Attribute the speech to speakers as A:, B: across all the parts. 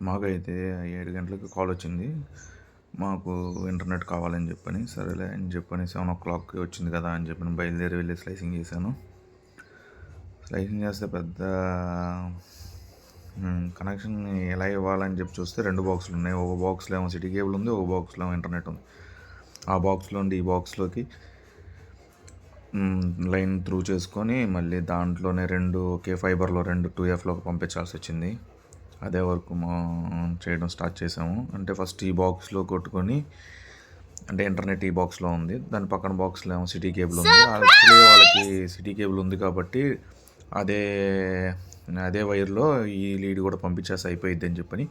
A: మాకైతే 7 గంటలకి కాల్ వచ్చింది. మాకు ఇంటర్నెట్ కావాలని చెప్పని, సరేలే అని చెప్పని 7:00కి వచ్చింది కదా అని చెప్పని బయలుదేరి వెళ్ళి స్లైసింగ్ చేశాను. స్లైసింగ్ చేస్తే పెద్ద కనెక్షన్ ఎలా ఇవ్వాలని చెప్పి చూస్తే 2 బాక్సులు ఉన్నాయి. ఒక బాక్స్లో ఏమో సిటీ కేబుల్ ఉంది, ఒక బాక్స్లో ఏమో ఇంటర్నెట్ ఉంది. ఆ బాక్స్లో నుండి ఈ బాక్స్లోకి లైన్ త్రూ చేసుకొని మళ్ళీ దాంట్లోనే 2 ఒకే ఫైబర్లో 2 2Fలోకి పంపించాల్సి వచ్చింది. అదే వర్క్ చేయడం స్టార్ట్ చేసాము. అంటే ఫస్ట్ ఈ బాక్స్లో కొట్టుకొని, అంటే ఇంటర్నెట్ ఈ బాక్స్లో ఉంది, దాని పక్కన బాక్స్లో ఏమో సిటీ కేబుల్ ఉంది. యాక్చువల్లీ వాళ్ళకి సిటీ కేబుల్ ఉంది కాబట్టి అదే అదే వైర్లో ఈ లీడ్ కూడా పంపించేసి అయిపోయిద్ది అని చెప్పని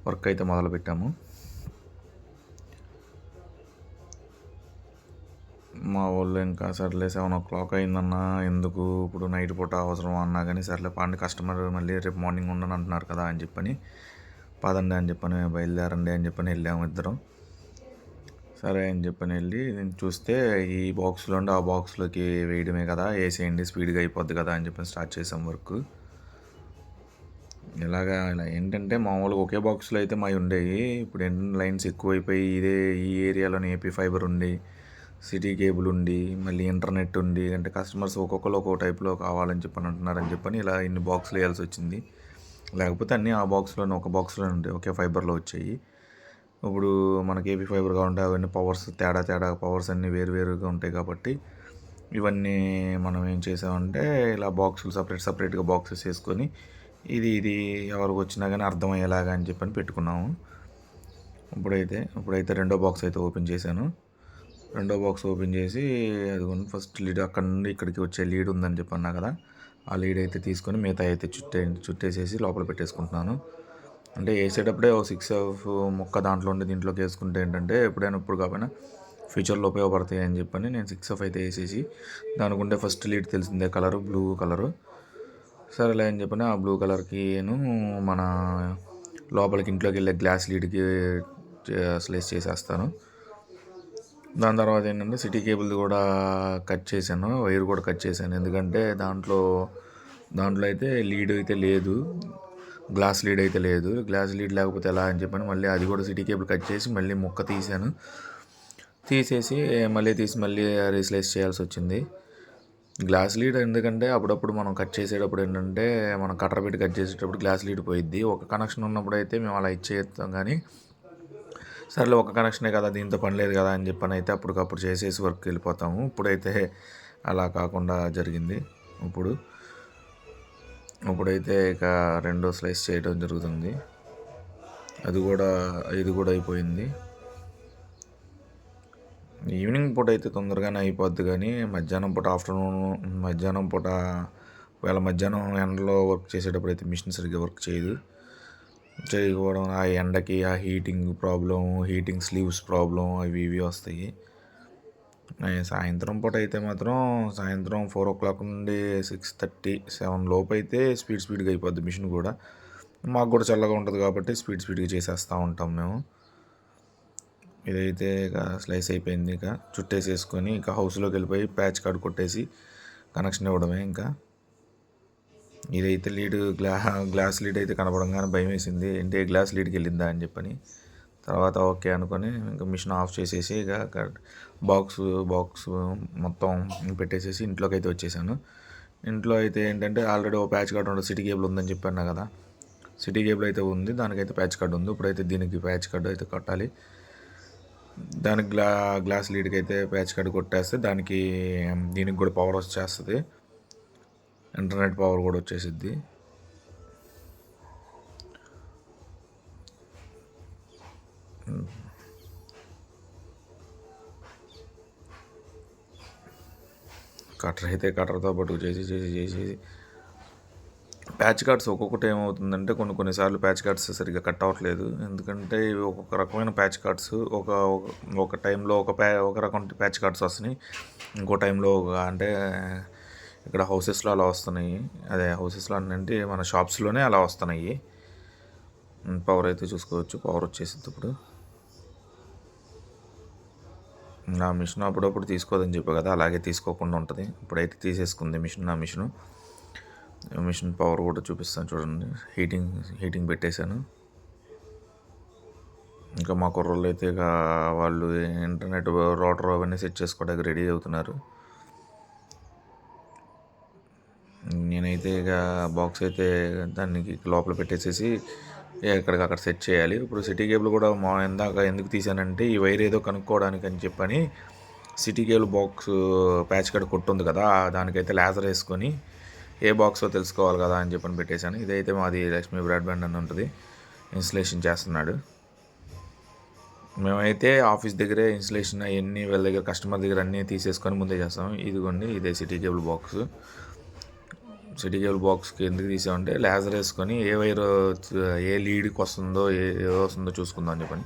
A: వర్క్ అయితే మొదలుపెట్టాము. మా వాళ్ళు ఇంకా సర్లే 7:00 అయిందన్నా, ఎందుకు ఇప్పుడు నైట్ పూట అవసరం అన్నా కానీ సర్లే పాండి, కస్టమర్ మళ్ళీ రేపు మార్నింగ్ ఉండని అంటున్నారు కదా అని చెప్పని పదండి అని చెప్పని బయలుదేరండి అని చెప్పని వెళ్ళాము ఇద్దరం. సరే అని చెప్పని వెళ్ళి నేను చూస్తే ఈ బాక్స్లో ఉండి ఆ బాక్స్లోకి వేయడమే కదా, వేసేయండి స్పీడ్గా అయిపోద్ది కదా అని చెప్పని స్టార్ట్ చేసాం వర్క్. ఇలా ఏంటంటే మామూలుగా ఒకే బాక్స్లో అయితే మావి ఉండేవి. ఇప్పుడు ఏంటంటే లైన్స్ ఎక్కువైపోయి ఈ ఏరియాలోనే ఏపీ ఫైబర్ ఉండి, సిటీ కేబుల్ ఉండి, మళ్ళీ ఇంటర్నెట్ ఉండి, అంటే కస్టమర్స్ ఒక్కొక్కరు ఒక్కో టైప్లో కావాలని చెప్పని అంటున్నారని చెప్పని ఇలా ఇన్ని బాక్సులు వేయాల్సి వచ్చింది. లేకపోతే అన్నీ ఆ బాక్స్లోనే ఒక బాక్స్లోనే ఉంటాయి, ఒకే ఫైబర్లో వచ్చాయి. ఇప్పుడు మనకి ఏపీ ఫైబర్ కావాలంటే అవన్నీ పవర్స్ తేడా పవర్స్ అన్నీ వేరుగా ఉంటాయి కాబట్టి ఇవన్నీ మనం ఏం చేసామంటే ఇలా బాక్సులు సపరేట్గా బాక్సెస్ వేసుకొని ఇది ఎవరికి వచ్చినా కానీ అర్థమయ్యేలాగా అని చెప్పని పెట్టుకున్నాము. ఇప్పుడైతే రెండో బాక్స్ అయితే ఓపెన్ చేశాను. రెండో బాక్స్ ఓపెన్ చేసి అది ఫస్ట్ లీడ్ అక్కడ నుండి ఇక్కడికి వచ్చే లీడ్ ఉందని చెప్పన్నా కదా, ఆ లీడ్ అయితే తీసుకొని మిగతా అయితే చుట్టేసేసి లోపల పెట్టేసుకుంటున్నాను. అంటే వేసేటప్పుడే 6 మొక్క దాంట్లో ఉండి దీంట్లోకి వేసుకుంటే ఏంటంటే ఎప్పుడైనా ఇప్పుడు కాకపోయినా ఫ్యూచర్లో ఉపయోగపడతాయి అని చెప్పని నేను 6 అయితే వేసేసి, దానికి ఉండే ఫస్ట్ లీడ్ తెలిసిందే కలరు, బ్లూ కలరు. సరేలే అని చెప్పని ఆ బ్లూ కలర్కి మన లోపలికి ఇంట్లోకి వెళ్ళే గ్లాస్ లీడ్కి స్లైస్ చేసేస్తాను. దాని తర్వాత ఏంటంటే సిటీ కేబుల్ కూడా కట్ చేశాను, వైర్ కూడా కట్ చేశాను. ఎందుకంటే దాంట్లో అయితే లీడ్ అయితే లేదు, గ్లాస్ లీడ్ అయితే లేదు. గ్లాస్ లీడ్ లేకపోతే ఎలా అని చెప్పని మళ్ళీ అది కూడా సిటీ కేబుల్ కట్ చేసి మళ్ళీ ముక్క తీసేసి మళ్ళీ రీస్లైస్ చేయాల్సి వచ్చింది. గ్లాస్ లీడ్ ఎందుకంటే అప్పుడప్పుడు మనం కట్ చేసేటప్పుడు ఏంటంటే మనం కట్టర్ పెట్టి కట్ చేసేటప్పుడు గ్లాస్ లీడ్ పోయిద్ది. ఒక కనెక్షన్ ఉన్నప్పుడు అయితే మేము అలా ఇచ్చేస్తాం, కానీ సర్లే ఒక కనెక్షనే కదా, దీంతో పని లేదు కదా అని చెప్పని అయితే అప్పటికప్పుడు చేసేసి వర్క్ వెళ్ళిపోతాము. ఇప్పుడైతే అలా కాకుండా జరిగింది. ఇప్పుడైతే ఇక రెండో స్లైస్ చేయడం జరుగుతుంది. ఇది కూడా అయిపోయింది. ఈవినింగ్ పూట అయితే తొందరగానే అయిపోద్ది, కానీ మధ్యాహ్నం పూట మధ్యాహ్నం ఎండలో వర్క్ చేసేటప్పుడు అయితే మిషన్ సరిగ్గా వర్క్ చేయకపోవడం, ఆ ఎండకి ఆ హీటింగ్ స్లీవ్స్ ప్రాబ్లం ఇవి వస్తాయి. సాయంత్రం పూట అయితే మాత్రం సాయంత్రం 4:00 నుండి 6:30, 7 లోపు అయితే స్పీడ్గా అయిపోద్ది మిషన్ కూడా. మాకు కూడా చల్లగా ఉంటుంది కాబట్టి స్పీడ్గా చేసేస్తూ ఉంటాం మేము. ఇదైతే ఇక స్లైస్ అయిపోయింది. ఇక చుట్టేసేసుకొని ఇక హౌస్లోకి వెళ్ళిపోయి ప్యాచ్ కార్డ్ కొట్టేసి కనెక్షన్ ఇవ్వడమే. ఇంకా ఇదైతే గ్లాస్ లీడ్ అయితే కనపడంగానే భయం వేసింది, ఏంటి గ్లాస్ లీడ్కి వెళ్ళిందా అని చెప్పని. తర్వాత ఓకే అనుకొని ఇంకా మిషన్ ఆఫ్ చేసేసి ఇక బాక్స్ మొత్తం పెట్టేసేసి ఇంట్లోకి అయితే వచ్చేసాను. ఇంట్లో అయితే ఏంటంటే ఆల్రెడీ ఓ ప్యాచ్ కార్డ్ ఉండదు, సిటీ కేబుల్ ఉందని చెప్పాను కదా, సిటీ కేబుల్ అయితే ఉంది, దానికైతే ప్యాచ్ కార్డు ఉంది. ఇప్పుడైతే దీనికి ప్యాచ్ కార్డు అయితే కట్టాలి. దానికి గ్లాస్ లీడ్కి అయితే ప్యాచ్ కార్డు కొట్టేస్తే దీనికి కూడా పవర్ వచ్చేస్తుంది, ఇంటర్నెట్ పవర్ కూడా వచ్చేసిద్ది. కట్టర్తో పాటు చేసి ప్యాచ్ కార్డ్స్ ఒక్కొక్కటి ఏమవుతుందంటే కొన్నిసార్లు ప్యాచ్ కార్డ్స్ సరిగ్గా కట్ అవ్వట్లేదు. ఎందుకంటే ఇవి ఒక్కొక్క రకమైన ప్యాచ్ కార్డ్స్, ఒక టైంలో ఒక రకం ప్యాచ్ కార్డ్స్ వస్తున్నాయి, ఇంకో టైంలో అంటే ఇక్కడ హౌసెస్లో అలా వస్తున్నాయి. అదే హౌసెస్లో అంటే మన షాప్స్లోనే అలా వస్తున్నాయి. పవర్ అయితే చూసుకోవచ్చు, పవర్ వచ్చేసింది. ఇప్పుడు నా మిషన్ అప్పుడప్పుడు తీసుకోదని చెప్పా కదా, అలాగే తీసుకోకుండా ఉంటుంది. ఇప్పుడైతే తీసేసుకుంది నా మిషన్ పవర్ కూడా చూపిస్తాను చూడండి. హీటింగ్ పెట్టేశాను. ఇంకా మా కుర్రోళ్ళు అయితే ఇక వాళ్ళు ఇంటర్నెట్ రౌటర్ అవన్నీ సెట్ చేసుకోవడానికి రెడీ అవుతున్నారు. నేనైతే ఇక బాక్స్ అయితే దానికి లోపల పెట్టేసేసి ఎక్కడికక్కడ సెట్ చేయాలి. ఇప్పుడు సిటీ కేబుల్ కూడా ఇందాక ఎందుకు తీసానంటే ఈ వైర్ ఏదో కనుక్కోవడానికి అని చెప్పని సిటీ కేబుల్ బాక్స్ ప్యాచ్ కాడ కొట్టుంది కదా, దానికైతే లేజర్ వేసుకొని ఏ బాక్సో తెలుసుకోవాలి కదా అని చెప్పని పెట్టేశాను. ఇదైతే మాది లక్ష్మీ బ్రాడ్బ్యాండ్ అని ఉంటుంది, ఇన్స్టలేషన్ చేస్తున్నాడు. మేమైతే ఆఫీస్ దగ్గరే ఇన్స్టలేషన్ అవన్నీ వీళ్ళ దగ్గర కస్టమర్ దగ్గర అన్నీ తీసేసుకొని ముందే చేస్తాం. ఇదిగోండి ఇదే city cable box. City cable బాక్స్కి ఎందుకు తీసామంటే లేజర్ వేసుకొని ఏ వైర్ ఏ లీడ్కి వస్తుందో ఏ వస్తుందో చూసుకుందాం అని చెప్పని